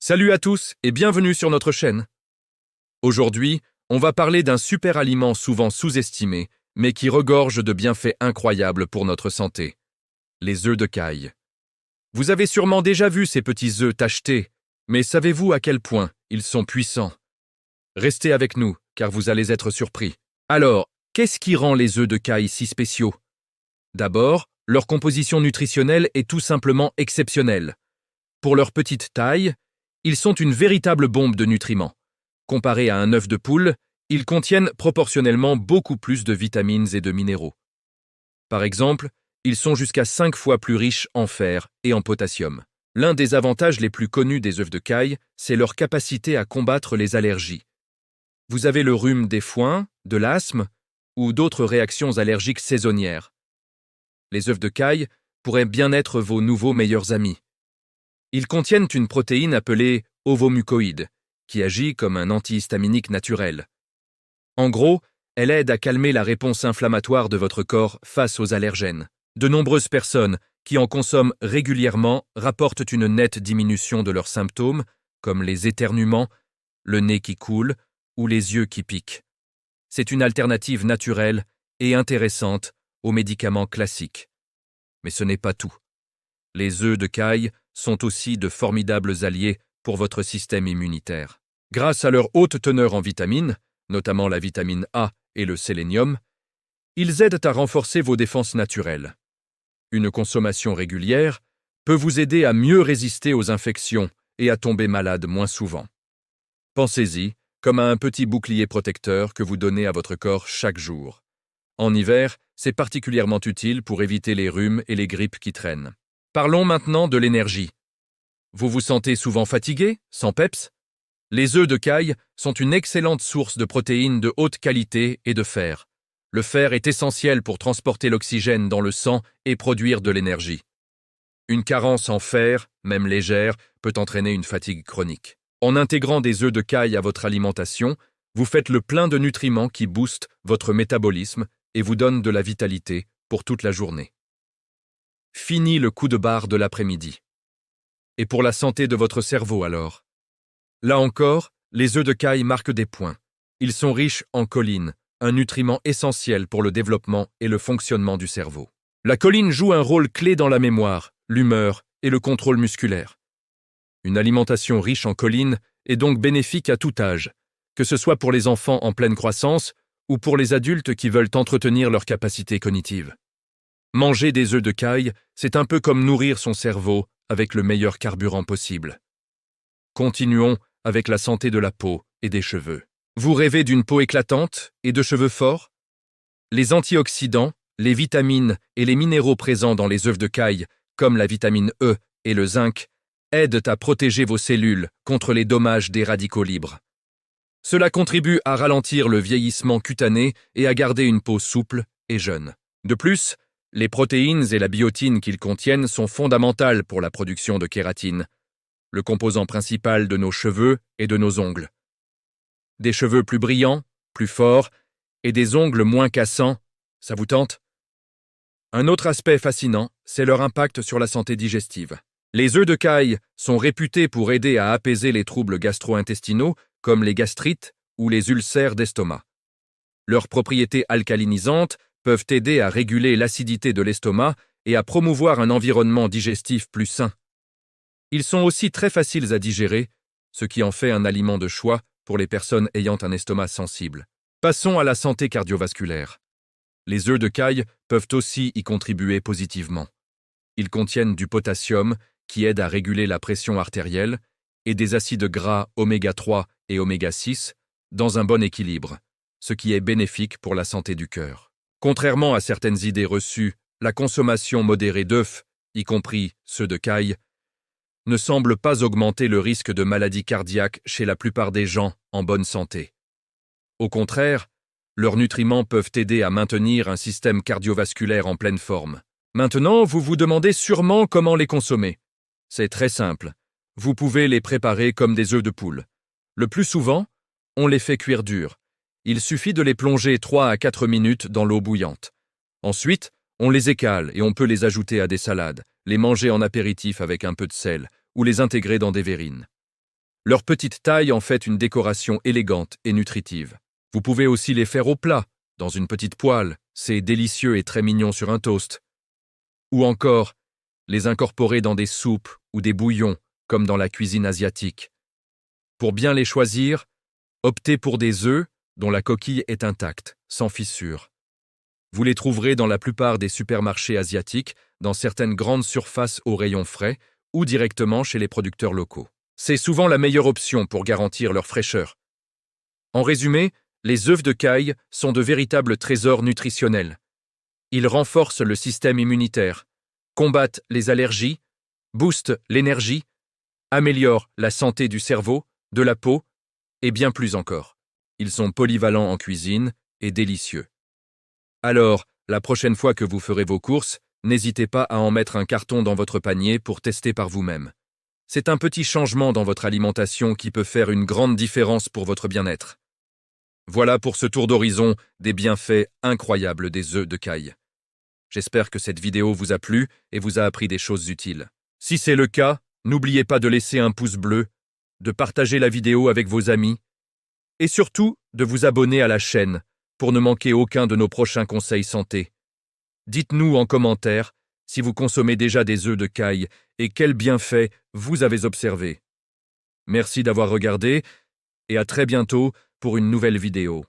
Salut à tous et bienvenue sur notre chaîne. Aujourd'hui, on va parler d'un super aliment souvent sous-estimé, mais qui regorge de bienfaits incroyables pour notre santé. Les œufs de caille. Vous avez sûrement déjà vu ces petits œufs tachetés, mais savez-vous à quel point ils sont puissants? Restez avec nous, car vous allez être surpris. Alors, qu'est-ce qui rend les œufs de caille si spéciaux? D'abord, leur composition nutritionnelle est tout simplement exceptionnelle. Pour leur petite taille, ils sont une véritable bombe de nutriments. Comparé à un œuf de poule, ils contiennent proportionnellement beaucoup plus de vitamines et de minéraux. Par exemple, ils sont jusqu'à 5 fois plus riches en fer et en potassium. L'un des avantages les plus connus des œufs de caille, c'est leur capacité à combattre les allergies. Vous avez le rhume des foins, de l'asthme ou d'autres réactions allergiques saisonnières. Les œufs de caille pourraient bien être vos nouveaux meilleurs amis. Ils contiennent une protéine appelée ovomucoïde, qui agit comme un antihistaminique naturel. En gros, elle aide à calmer la réponse inflammatoire de votre corps face aux allergènes. De nombreuses personnes qui en consomment régulièrement rapportent une nette diminution de leurs symptômes, comme les éternuements, le nez qui coule ou les yeux qui piquent. C'est une alternative naturelle et intéressante aux médicaments classiques. Mais ce n'est pas tout. Les œufs de caille sont aussi de formidables alliés pour votre système immunitaire. Grâce à leur haute teneur en vitamines, notamment la vitamine A et le sélénium, ils aident à renforcer vos défenses naturelles. Une consommation régulière peut vous aider à mieux résister aux infections et à tomber malade moins souvent. Pensez-y comme à un petit bouclier protecteur que vous donnez à votre corps chaque jour. En hiver, c'est particulièrement utile pour éviter les rhumes et les grippes qui traînent. Parlons maintenant de l'énergie. Vous vous sentez souvent fatigué, sans peps? Les œufs de caille sont une excellente source de protéines de haute qualité et de fer. Le fer est essentiel pour transporter l'oxygène dans le sang et produire de l'énergie. Une carence en fer, même légère, peut entraîner une fatigue chronique. En intégrant des œufs de caille à votre alimentation, vous faites le plein de nutriments qui boostent votre métabolisme et vous donnent de la vitalité pour toute la journée. Fini le coup de barre de l'après-midi. Et pour la santé de votre cerveau alors? Là encore, les œufs de caille marquent des points. Ils sont riches en choline, un nutriment essentiel pour le développement et le fonctionnement du cerveau. La choline joue un rôle clé dans la mémoire, l'humeur et le contrôle musculaire. Une alimentation riche en choline est donc bénéfique à tout âge, que ce soit pour les enfants en pleine croissance ou pour les adultes qui veulent entretenir leurs capacités cognitives. Manger des œufs de caille, c'est un peu comme nourrir son cerveau avec le meilleur carburant possible. Continuons avec la santé de la peau et des cheveux. Vous rêvez d'une peau éclatante et de cheveux forts? Les antioxydants, les vitamines et les minéraux présents dans les œufs de caille, comme la vitamine E et le zinc, aident à protéger vos cellules contre les dommages des radicaux libres. Cela contribue à ralentir le vieillissement cutané et à garder une peau souple et jeune. De plus, les protéines et la biotine qu'ils contiennent sont fondamentales pour la production de kératine, le composant principal de nos cheveux et de nos ongles. Des cheveux plus brillants, plus forts, et des ongles moins cassants, ça vous tente? Un autre aspect fascinant, c'est leur impact sur la santé digestive. Les œufs de caille sont réputés pour aider à apaiser les troubles gastro-intestinaux, comme les gastrites ou les ulcères d'estomac. Leurs propriétés alcalinisantes peuvent aider à réguler l'acidité de l'estomac et à promouvoir un environnement digestif plus sain. Ils sont aussi très faciles à digérer, ce qui en fait un aliment de choix pour les personnes ayant un estomac sensible. Passons à la santé cardiovasculaire. Les œufs de caille peuvent aussi y contribuer positivement. Ils contiennent du potassium qui aide à réguler la pression artérielle et des acides gras oméga 3 et oméga 6 dans un bon équilibre, ce qui est bénéfique pour la santé du cœur. Contrairement à certaines idées reçues, la consommation modérée d'œufs, y compris ceux de caille, ne semble pas augmenter le risque de maladie cardiaque chez la plupart des gens en bonne santé. Au contraire, leurs nutriments peuvent aider à maintenir un système cardiovasculaire en pleine forme. Maintenant, vous vous demandez sûrement comment les consommer. C'est très simple. Vous pouvez les préparer comme des œufs de poule. Le plus souvent, on les fait cuire durs. Il suffit de les plonger 3 à 4 minutes dans l'eau bouillante. Ensuite, on les écale et on peut les ajouter à des salades, les manger en apéritif avec un peu de sel ou les intégrer dans des verrines. Leur petite taille en fait une décoration élégante et nutritive. Vous pouvez aussi les faire au plat, dans une petite poêle, c'est délicieux et très mignon sur un toast. Ou encore, les incorporer dans des soupes ou des bouillons, comme dans la cuisine asiatique. Pour bien les choisir, optez pour des œufs dont la coquille est intacte, sans fissure. Vous les trouverez dans la plupart des supermarchés asiatiques, dans certaines grandes surfaces aux rayons frais ou directement chez les producteurs locaux. C'est souvent la meilleure option pour garantir leur fraîcheur. En résumé, les œufs de caille sont de véritables trésors nutritionnels. Ils renforcent le système immunitaire, combattent les allergies, boostent l'énergie, améliorent la santé du cerveau, de la peau et bien plus encore. Ils sont polyvalents en cuisine et délicieux. Alors, la prochaine fois que vous ferez vos courses, n'hésitez pas à en mettre un carton dans votre panier pour tester par vous-même. C'est un petit changement dans votre alimentation qui peut faire une grande différence pour votre bien-être. Voilà pour ce tour d'horizon des bienfaits incroyables des œufs de caille. J'espère que cette vidéo vous a plu et vous a appris des choses utiles. Si c'est le cas, n'oubliez pas de laisser un pouce bleu, de partager la vidéo avec vos amis et surtout de vous abonner à la chaîne pour ne manquer aucun de nos prochains conseils santé. Dites-nous en commentaire si vous consommez déjà des œufs de caille et quels bienfaits vous avez observés. Merci d'avoir regardé et à très bientôt pour une nouvelle vidéo.